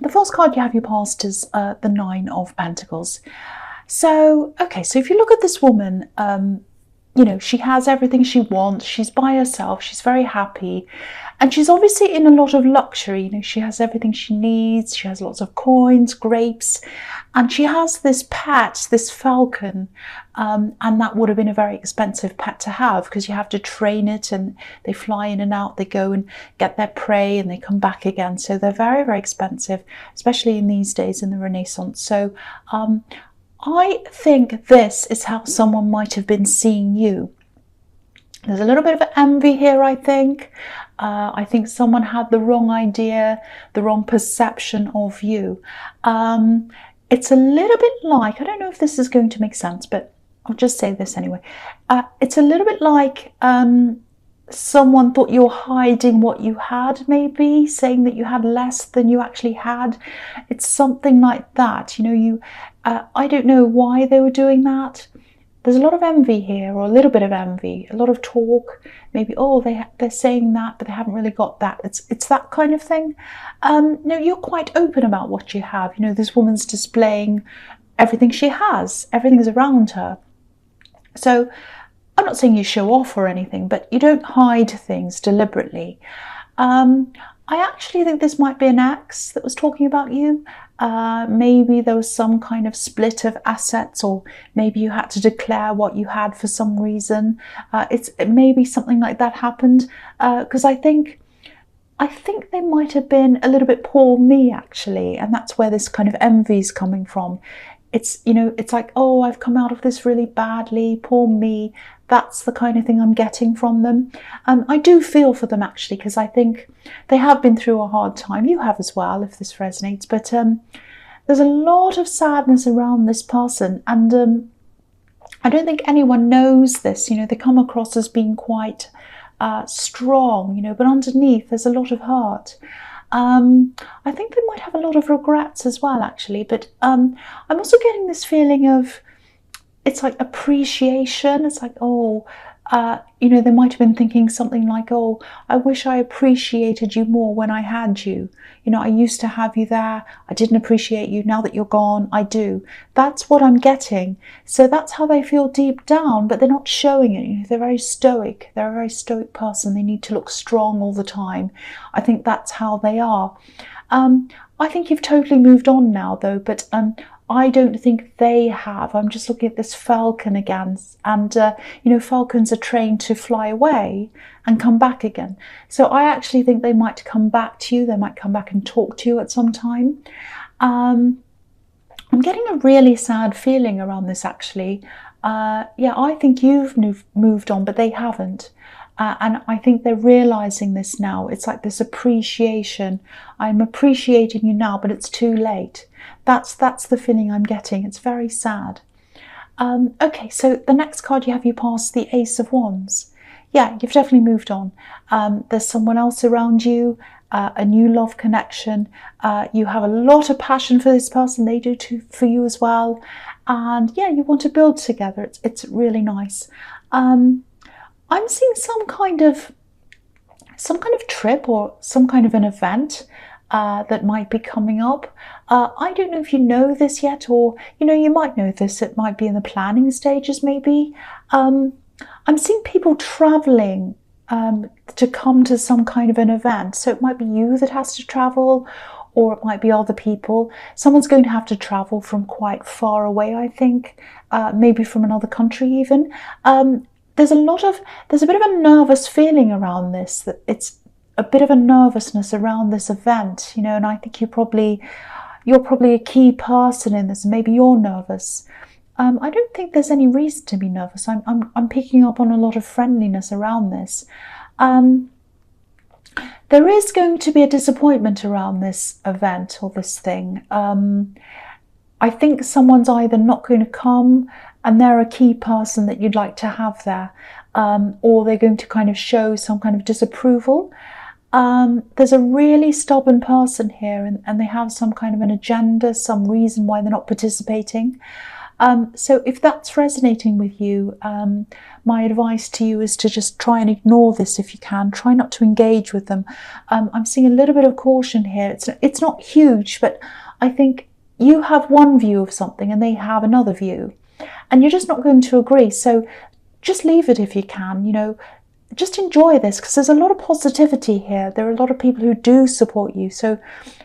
The first card you have you passed is the Nine of Pentacles. So, okay, so if you look at this woman, you know, she has everything she wants. She's by herself. She's very happy. And she's obviously in a lot of luxury. You know, she has everything she needs. She has lots of coins, grapes. And she has this pet, this falcon. And that would have been a very expensive pet to have because you have to train it and they fly in and out. They go and get their prey and they come back again. So they're very, very expensive, especially in these days in the Renaissance. So, I think this is how someone might have been seeing you. There's a little bit of envy here, I think. I think someone had the wrong idea, the wrong perception of you. It's a little bit like, I don't know if this is going to make sense, but I'll just say this anyway. It's a little bit like someone thought you were hiding what you had, maybe saying that you had less than you actually had. It's something like that. You know, I don't know why they were doing that. There's a lot of envy here, or a little bit of envy, a lot of talk. Maybe, oh, they're saying that, but they haven't really got that. It's that kind of thing. No, you're quite open about what you have. You know, this woman's displaying everything she has. Everything's around her. So I'm not saying you show off or anything, but you don't hide things deliberately. I actually think this might be an ex that was talking about you. Maybe there was some kind of split of assets, or maybe you had to declare what you had for some reason. It maybe something like that happened, because I think they might have been a little bit poor me, actually, and that's where this kind of envy is coming from. It's, you know, it's like, oh, I've come out of this really badly, poor me. That's the kind of thing I'm getting from them. I do feel for them, actually, because I think they have been through a hard time. You have as well, if this resonates. But there's a lot of sadness around this person. And I don't think anyone knows this. You know, they come across as being quite strong, you know, but underneath there's a lot of hurt. I think they might have a lot of regrets as well, actually. But I'm also getting this feeling of, it's like appreciation. It's like, oh, you know, they might have been thinking something like, oh, I wish I appreciated you more when I had you. You know, I used to have you there. I didn't appreciate you. Now that you're gone, I do. That's what I'm getting. So that's how they feel deep down, but they're not showing it. You know, they're very stoic. They're a very stoic person. They need to look strong all the time. I think that's how they are. I think you've totally moved on now, though, but I don't think they have. I'm just looking at this falcon again, and you know, falcons are trained to fly away and come back again. So I actually think they might come back to you. They might come back and talk to you at some time. I'm getting a really sad feeling around this, actually. Yeah, I think you've moved on, but they haven't. And I think they're realizing this now. It's like this appreciation. I'm appreciating you now, but it's too late. That's the feeling I'm getting. It's very sad. Okay, so the next card you have, you pass the Ace of Wands. Yeah, you've definitely moved on. There's someone else around you, a new love connection. You have a lot of passion for this person. They do too for you as well. And yeah, you want to build together. It's really nice. I'm seeing some kind of trip or some kind of an event that might be coming up. I don't know if you know this yet, or you know, you might know this. It might be in the planning stages, maybe. I'm seeing people traveling to come to some kind of an event. So it might be you that has to travel, or it might be other people. Someone's going to have to travel from quite far away, I think, maybe from another country even. There's a bit of a nervous feeling around this, that it's a bit of a nervousness around this event, you know, and I think you're probably a key person in this. Maybe you're nervous. I don't think there's any reason to be nervous. I'm picking up on a lot of friendliness around this. There is going to be a disappointment around this event or this thing. I think someone's either not going to come and they're a key person that you'd like to have there, or they're going to kind of show some kind of disapproval. There's a really stubborn person here, and they have some kind of an agenda, some reason why they're not participating. So if that's resonating with you, my advice to you is to just try and ignore this if you can. Try not to engage with them. I'm seeing a little bit of caution here. It's not huge, but I think you have one view of something and they have another view, and you're just not going to agree. So just leave it if you can, you know. Just enjoy this, because there's a lot of positivity here. There are a lot of people who do support you. So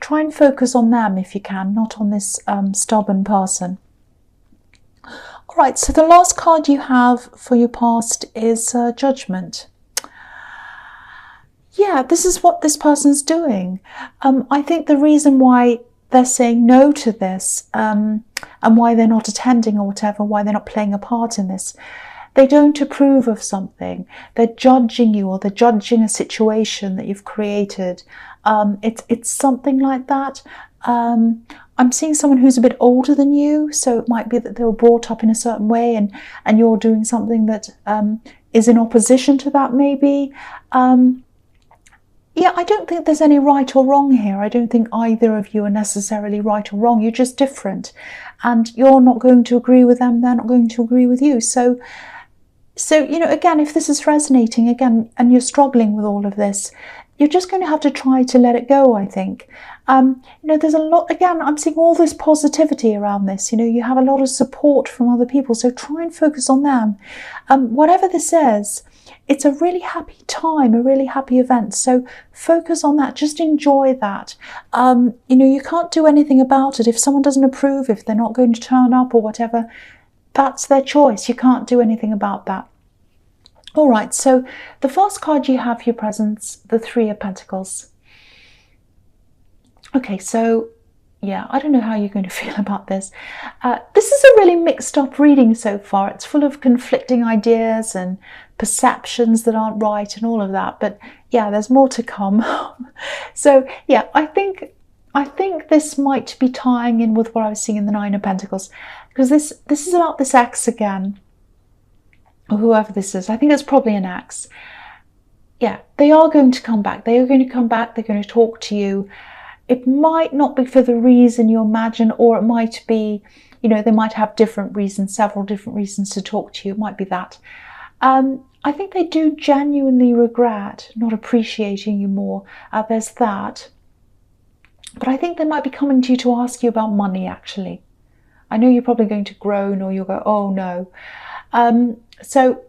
try and focus on them if you can, not on this stubborn person. All right, so the last card you have for your past is Judgment. Yeah, this is what this person's doing. I think the reason why they're saying no to this and why they're not attending or whatever, why they're not playing a part in this, they don't approve of something. They're judging you, or they're judging a situation that you've created. It's something like that. I'm seeing someone who's a bit older than you, so it might be that they were brought up in a certain way, and you're doing something that is in opposition to that, maybe. Yeah, I don't think there's any right or wrong here. I don't think either of you are necessarily right or wrong. You're just different, and you're not going to agree with them. They're not going to agree with you. So, you know, again, if this is resonating again and you're struggling with all of this, you're just going to have to try to let it go, I think. You know, there's a lot, again, I'm seeing all this positivity around this. You know, you have a lot of support from other people, so try and focus on them. Whatever this is, it's a really happy time, a really happy event. So focus on that, just enjoy that. You know, you can't do anything about it. If someone doesn't approve, if they're not going to turn up or whatever, that's their choice. You can't do anything about that. All right, so the first card you have for your presents, the Three of Pentacles. Okay, so yeah, I don't know how you're going to feel about this. This is a really mixed up reading so far. It's full of conflicting ideas and perceptions that aren't right and all of that. But yeah, there's more to come. So yeah, I think this might be tying in with what I was seeing in the Nine of Pentacles, because this is about this ex again, or whoever this is. I think it's probably an ex. Yeah, they are going to come back. They are going to come back. They're going to talk to you. It might not be for the reason you imagine, or it might be, you know, they might have different reasons, several different reasons to talk to you. It might be that. I think they do genuinely regret not appreciating you more. There's that. But I think they might be coming to you to ask you about money, actually. I know you're probably going to groan, or you'll go, oh no. So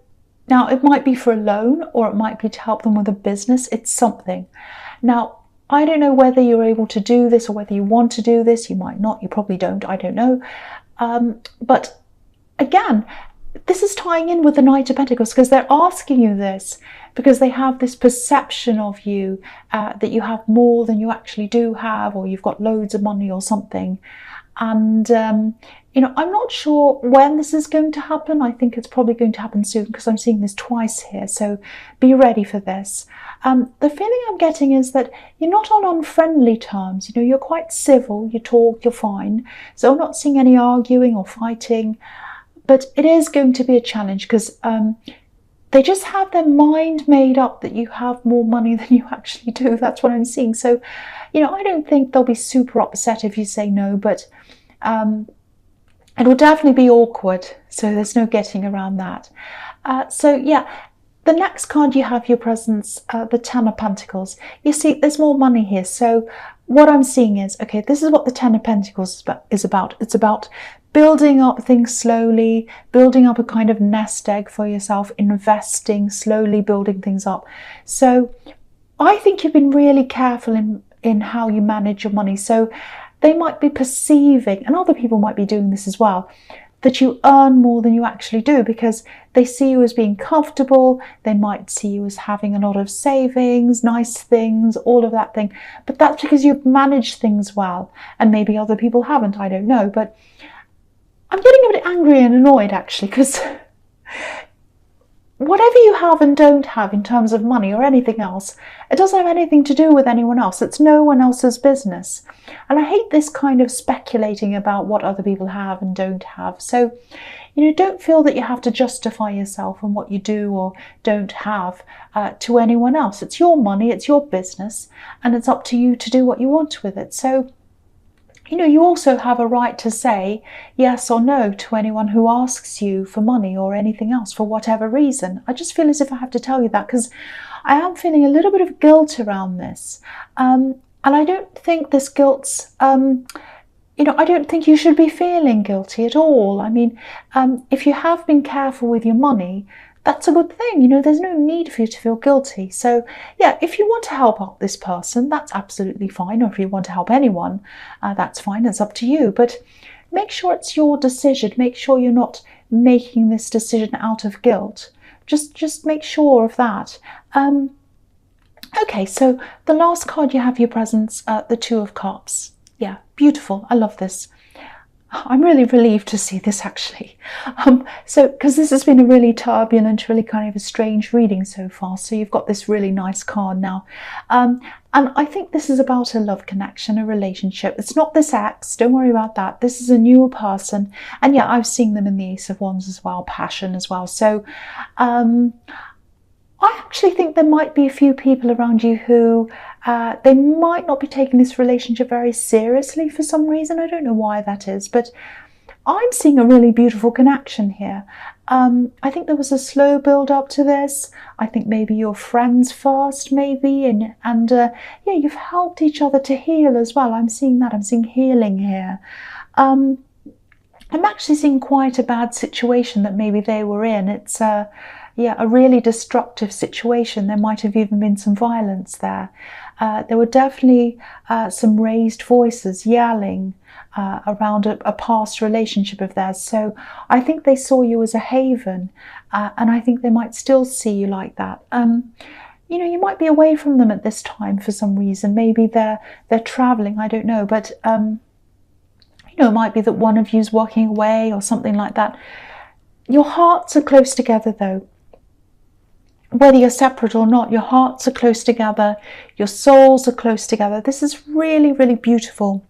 now it might be for a loan, or it might be to help them with a business. It's something. Now, I don't know whether you're able to do this or whether you want to do this. You might not. You probably don't. I don't know. But again, this is tying in with the Knight of Pentacles, because they're asking you this because they have this perception of you that you have more than you actually do have, or you've got loads of money or something. And, you know, I'm not sure when this is going to happen. I think it's probably going to happen soon, because I'm seeing this twice here. So be ready for this. The feeling I'm getting is that you're not on unfriendly terms. You know, you're quite civil, you talk, you're fine. So I'm not seeing any arguing or fighting. But it is going to be a challenge, because they just have their mind made up that you have more money than you actually do. That's what I'm seeing. So, you know, I don't think they'll be super upset if you say no, but it will definitely be awkward. So there's no getting around that. So yeah, the next card you have, your presents, the Ten of Pentacles. You see, there's more money here. So what I'm seeing is, okay, this is what the Ten of Pentacles is about. It's about building up things slowly, building up a kind of nest egg for yourself, investing, slowly building things up. So I think you've been really careful in how you manage your money. So they might be perceiving, and other people might be doing this as well, that you earn more than you actually do, because they see you as being comfortable. They might see you as having a lot of savings, nice things, all of that thing. But that's because you've managed things well, and maybe other people haven't, I don't know. But I'm getting a bit angry and annoyed, actually, because whatever you have and don't have in terms of money or anything else, it doesn't have anything to do with anyone else. It's no one else's business. And I hate this kind of speculating about what other people have and don't have. So, you know, don't feel that you have to justify yourself and what you do or don't have to anyone else. It's your money, it's your business, and it's up to you to do what you want with it. So, you also have a right to say yes or no to anyone who asks you for money or anything else for whatever reason. I just feel as if I have to tell you that because I am feeling a little bit of guilt around this. And I don't think this guilt's, I don't think you should be feeling guilty at all. I mean, if you have been careful with your money, that's a good thing. There's no need for you to feel guilty. So yeah, if you want to help out this person, that's absolutely fine. Or if you want to help anyone, that's fine. It's up to you. But make sure it's your decision. Make sure you're not making this decision out of guilt. Just make sure of that. Okay, so the last card you have for your presents, the Two of Cups. Yeah, beautiful. I love this. I'm really relieved to see this actually. Because this has been a really turbulent, really kind of a strange reading so far. So you've got this really nice card now. And I think this is about a love connection, a relationship. It's not this ex, don't worry about that. This is a newer person. And yeah, I've seen them in the Ace of Wands as well, passion as well. So I actually think there might be a few people around you who they might not be taking this relationship very seriously for some reason. I don't know why that is, but I'm seeing a really beautiful connection here. I think there was a slow build up to this. I think maybe you're friends first, maybe, and yeah, you've helped each other to heal as well. I'm seeing that. I'm seeing healing here. I'm actually seeing quite a bad situation that maybe they were in. It's yeah, a really destructive situation. There might have even been some violence there. There were definitely some raised voices yelling around a past relationship of theirs. So I think they saw you as a haven, and I think they might still see you like that. You might be away from them at this time for some reason. Maybe they're traveling, I don't know, but it might be that one of you's walking away or something like that. Your hearts are close together though. Whether you're separate or not, your hearts are close together, your souls are close together. This is really, really beautiful.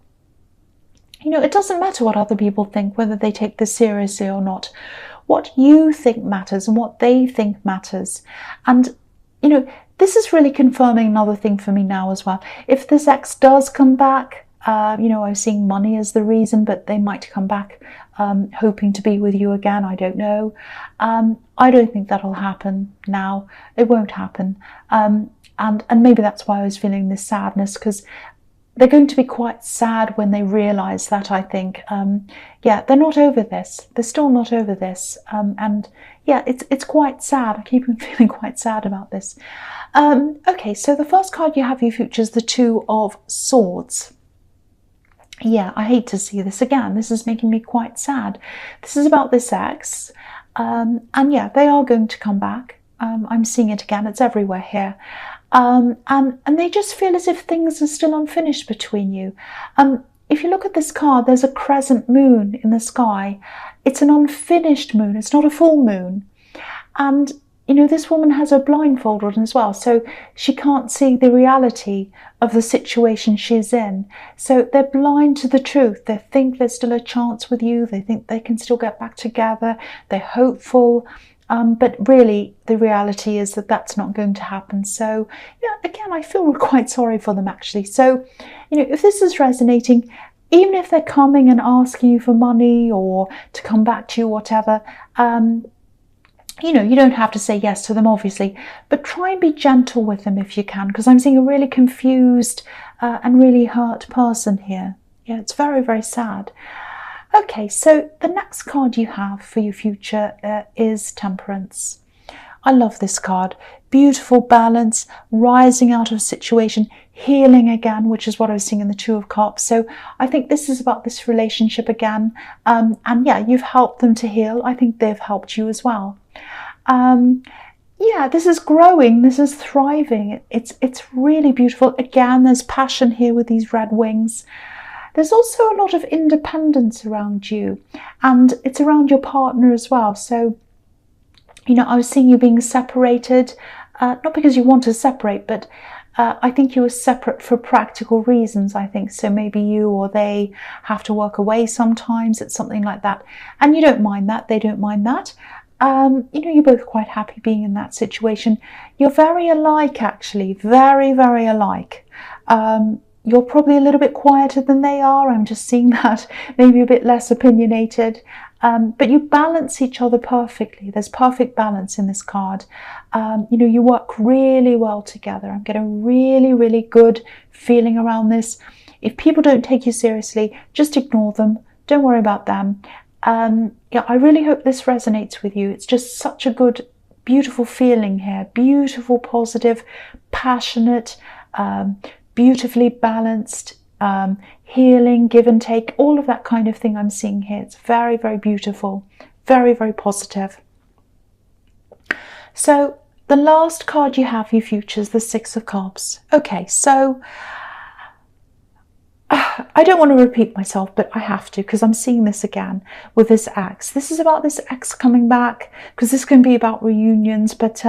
It doesn't matter what other people think, whether they take this seriously or not. What you think matters and what they think matters. And, this is really confirming another thing for me now as well. If this ex does come back, I was seeing money as the reason, but they might come back hoping to be with you again. I don't know. I don't think that'll happen now. It won't happen. And maybe that's why I was feeling this sadness, because they're going to be quite sad when they realise that, I think. Yeah, they're not over this. They're still not over this. And yeah, it's quite sad. I keep feeling quite sad about this. Okay, so the first card you have for your future is the Two of Swords. Yeah, I hate to see this again. This is making me quite sad. This is about this ex. And yeah, they are going to come back. I'm seeing it again. It's everywhere here. And they just feel as if things are still unfinished between you. If you look at this card, there's a crescent moon in the sky. It's an unfinished moon. It's not a full moon. And this woman has her blindfold on as well, so she can't see the reality of the situation she's in. So they're blind to the truth. They think there's still a chance with you. They think they can still get back together. They're hopeful. But really, the reality is that that's not going to happen. So, yeah, again, I feel quite sorry for them, actually. So, if this is resonating, even if they're coming and asking you for money or to come back to you, whatever, you don't have to say yes to them, obviously, but try and be gentle with them if you can, because I'm seeing a really confused and really hurt person here. Yeah, it's very, very sad. Okay, so the next card you have for your future is Temperance. I love this card. Beautiful balance, rising out of a situation, healing again, which is what I was seeing in the Two of Cups. So I think this is about this relationship again. And yeah, you've helped them to heal. I think they've helped you as well. Yeah, this is growing. This is thriving. It's really beautiful. Again, there's passion here with these red wings. There's also a lot of independence around you, and it's around your partner as well. So, I was seeing you being separated, not because you want to separate, but I think you were separate for practical reasons, I think. So maybe you or they have to work away sometimes. It's something like that. And you don't mind that. They don't mind that. You're both quite happy being in that situation. You're very alike, actually. Very, very alike. you're probably a little bit quieter than they are. I'm just seeing that, maybe a bit less opinionated. But you balance each other perfectly. There's perfect balance in this card. You know, you work really well together. I'm getting a really, really good feeling around this. If people don't take you seriously, just ignore them. Don't worry about them. Yeah, I really hope this resonates with you. It's just such a good, beautiful feeling here. Beautiful, positive, passionate, beautifully balanced, healing, give and take, all of that kind of thing I'm seeing here. It's very, very beautiful, very, very positive. So the last card you have, you futures, the Six of Cups. Okay, so I don't want to repeat myself, but I have to, because I'm seeing this again with this ex. This is about this ex coming back, because this can be about reunions, but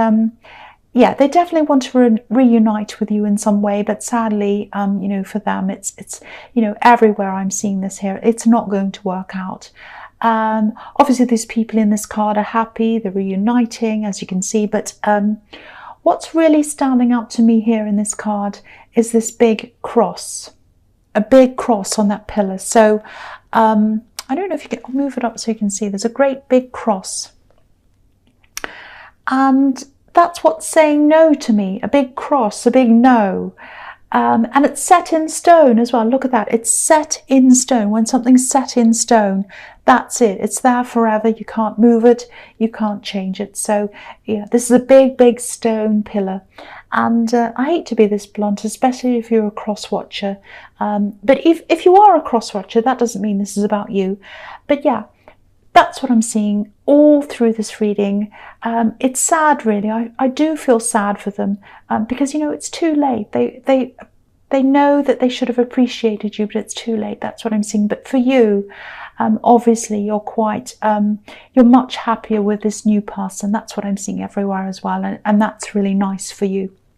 yeah, they definitely want to reunite with you in some way, but sadly, you know, for them, it's you know, everywhere I'm seeing this here, it's not going to work out. Obviously, these people in this card are happy, they're reuniting, as you can see, but what's really standing out to me here in this card is this big cross, a big cross on that pillar. So I don't know if you can, I'll move it up so you can see, there's a great big cross. And that's what's saying no to me, a big cross, a big no. And it's set in stone as well. Look at that. It's set in stone. When something's set in stone, that's it. It's there forever. You can't move it. You can't change it. So yeah, this is a big, big stone pillar. And I hate to be this blunt, especially if you're a cross watcher. But if you are a cross watcher, that doesn't mean this is about you. But yeah, that's what I'm seeing all through this reading. It's sad, really. I do feel sad for them because, you know, it's too late. They know that they should have appreciated you, but it's too late. That's what I'm seeing. But for you, obviously, you're quite, you're much happier with this new person. That's what I'm seeing everywhere as well. And that's really nice for you.